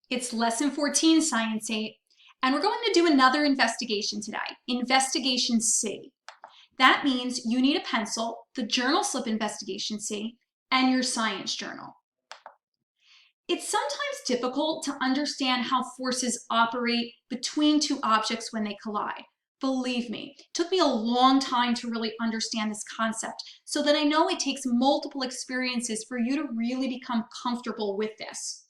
It's lesson 14, Science 8, and we're going to do another investigation today, Investigation C. That means you need a pencil, the journal slip Investigation C, and your science journal. It's sometimes difficult to understand how forces operate between two objects when they collide. Believe me, it took me a long time to really understand this concept so that I know it takes multiple experiences for you to really become comfortable with this.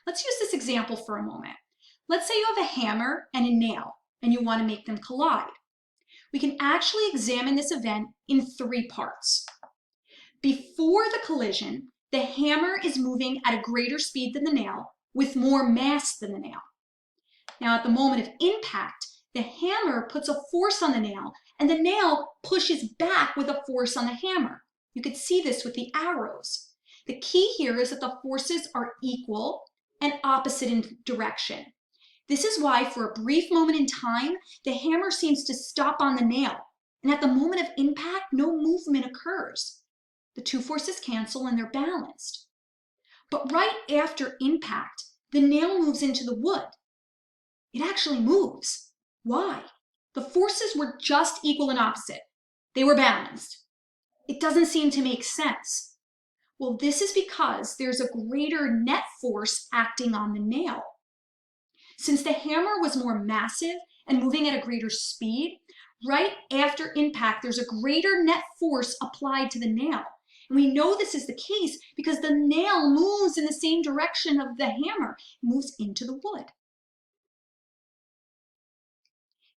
Let's use this example for a moment. Let's say you have a hammer and a nail and you want to make them collide. We can actually examine this event in three parts. Before the collision, the hammer is moving at a greater speed than the nail with more mass than the nail. Now at the moment of impact, the hammer puts a force on the nail and the nail pushes back with a force on the hammer. You could see this with the arrows. The key here is that the forces are equal and opposite in direction. This is why for a brief moment in time, the hammer seems to stop on the nail, and at the moment of impact, no movement occurs. The two forces cancel and they're balanced. But right after impact, the nail moves into the wood. It actually moves. Why? The forces were just equal and opposite. They were balanced. It doesn't seem to make sense. Well, this is because there's a greater net force acting on the nail. Since the hammer was more massive and moving at a greater speed, right after impact, there's a greater net force applied to the nail. And we know this is the case because the nail moves in the same direction of the hammer, moves into the wood.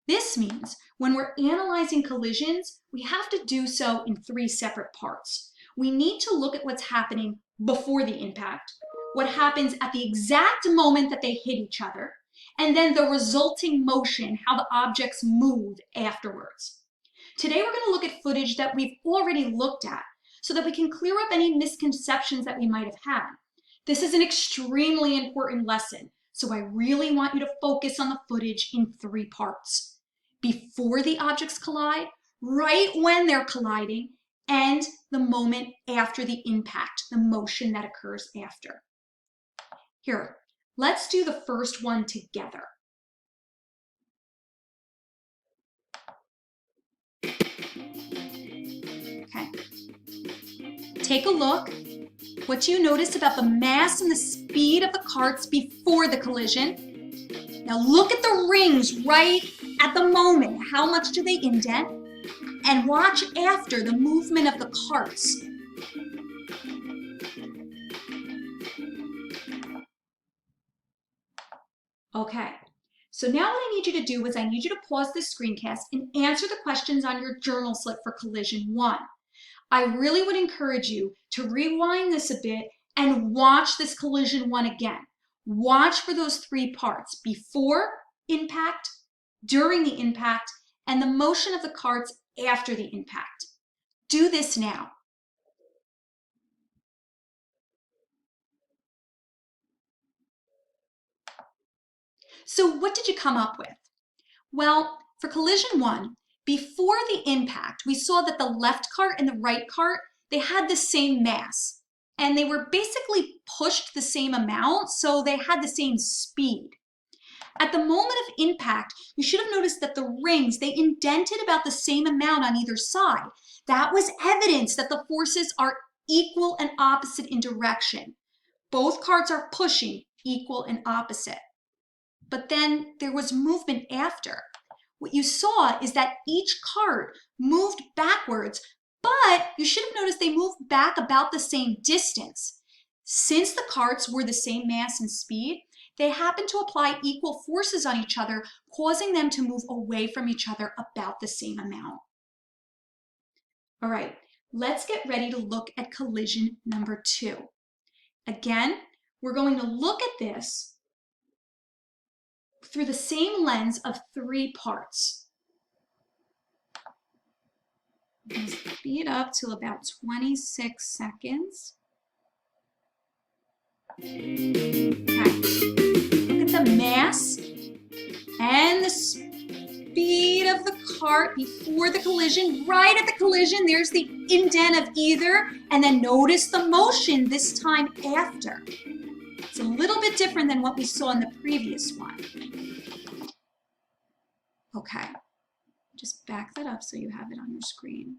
This means when we're analyzing collisions, we have to do so in three separate parts. We need to look at what's happening before the impact, what happens at the exact moment that they hit each other, and then the resulting motion, how the objects move afterwards. Today we're going to look at footage that we've already looked at so that we can clear up any misconceptions that we might have had. This is an extremely important lesson, so I really want you to focus on the footage in three parts. Before the objects collide, right when they're colliding, and the moment after the impact, the motion that occurs after. Here, let's do the first one together. Okay. Take a look. What do you notice about the mass and the speed of the carts before the collision? Now look at the rings right at the moment. How much do they indent? And watch after the movement of the carts. Okay, so now what I need you to do is I need you to pause this screencast and answer the questions on your journal slip for collision 1. I really would encourage you to rewind this a bit and watch this collision 1 again. Watch for those three parts: before impact, during the impact, and the motion of the carts after the impact. Do this now. So what did you come up with? Well, for collision 1, before the impact, we saw that the left cart and the right cart, they had the same mass, and they were basically pushed the same amount, so they had the same speed. At the moment of impact, you should have noticed that the rings, they indented about the same amount on either side. That was evidence that the forces are equal and opposite in direction. Both carts are pushing equal and opposite. But then there was movement after. What you saw is that each cart moved backwards, but you should have noticed they moved back about the same distance. Since the carts were the same mass and speed, they happened to apply equal forces on each other, causing them to move away from each other about the same amount. All right, let's get ready to look at collision number 2. Again, we're going to look at this through the same lens of three parts. Speed up to about 26 seconds. Okay. Look at the mass and the speed of the cart before the collision. Right at the collision, there's the indent of either, and then notice the motion this time after. It's a little bit different than what we saw in the previous one. Okay, just back that up so you have it on your screen.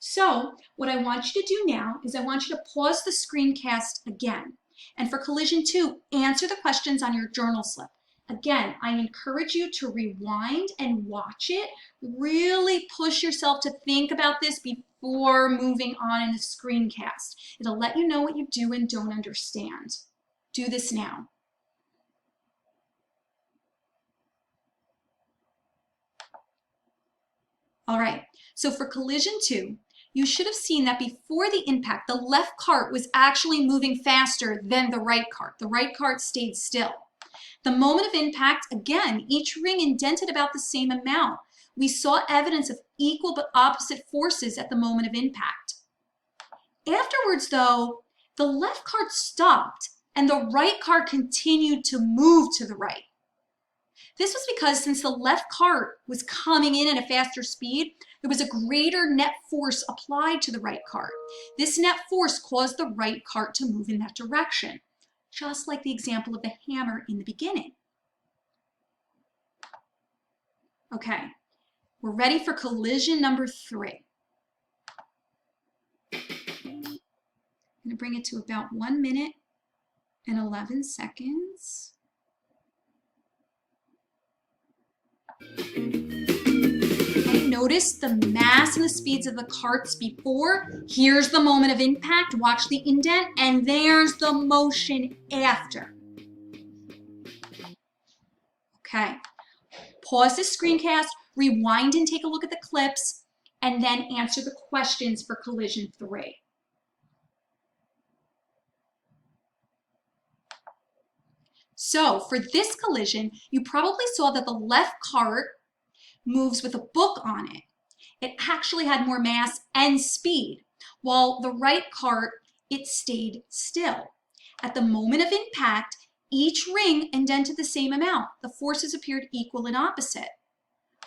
So what I want you to do now is I want you to pause the screencast again. And for collision 2, answer the questions on your journal slip. Again, I encourage you to rewind and watch it. Really push yourself to think about this before moving on in the screencast. It'll let you know what you do and don't understand. Do this now. All right, so for collision 2, you should have seen that before the impact, the left cart was actually moving faster than the right cart. The right cart stayed still. The moment of impact, again, each ring indented about the same amount. We saw evidence of equal but opposite forces at the moment of impact. Afterwards, though, the left cart stopped and the right cart continued to move to the right. This was because since the left cart was coming in at a faster speed, there was a greater net force applied to the right cart. This net force caused the right cart to move in that direction, just like the example of the hammer in the beginning. Okay, we're ready for collision number 3. I'm going to bring it to about 1 minute and 11 seconds. And notice the mass and the speeds of the carts before. Here's the moment of impact. Watch the indent, and there's the motion after. Okay. Pause the screencast, rewind and take a look at the clips, and then answer the questions for collision 3. So for this collision, you probably saw that the left cart moves with a book on it. It actually had more mass and speed, while the right cart, it stayed still. At the moment of impact, each ring indented the same amount. The forces appeared equal and opposite.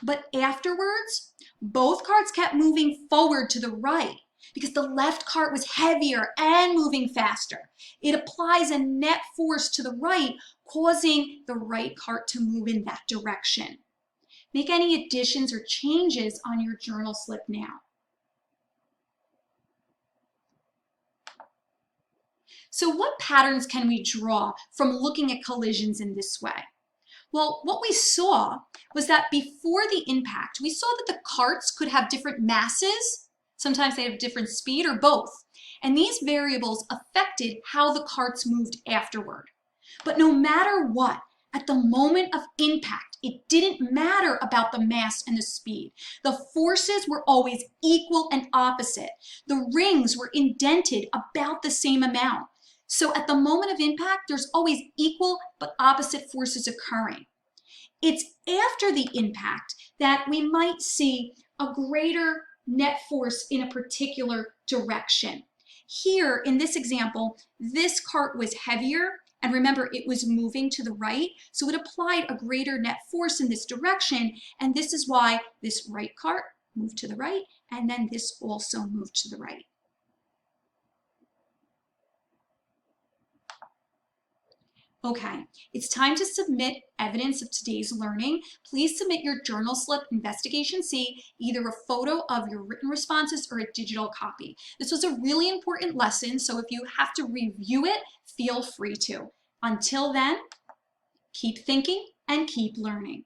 But afterwards, both carts kept moving forward to the right because the left cart was heavier and moving faster. It applies a net force to the right, causing the right cart to move in that direction. Make any additions or changes on your journal slip now. So what patterns can we draw from looking at collisions in this way? Well, what we saw was that before the impact, we saw that the carts could have different masses. Sometimes they have different speed or both. And these variables affected how the carts moved afterward. But no matter what, at the moment of impact, it didn't matter about the mass and the speed. The forces were always equal and opposite. The rings were indented about the same amount. So at the moment of impact, there's always equal but opposite forces occurring. It's after the impact that we might see a greater net force in a particular direction. Here, in this example, this cart was heavier, and remember, it was moving to the right, so it applied a greater net force in this direction, and this is why this right cart moved to the right, and then this also moved to the right. Okay, it's time to submit evidence of today's learning. Please submit your journal slip Investigation C, either a photo of your written responses or a digital copy. This was a really important lesson, so if you have to review it, feel free to. Until then, keep thinking and keep learning.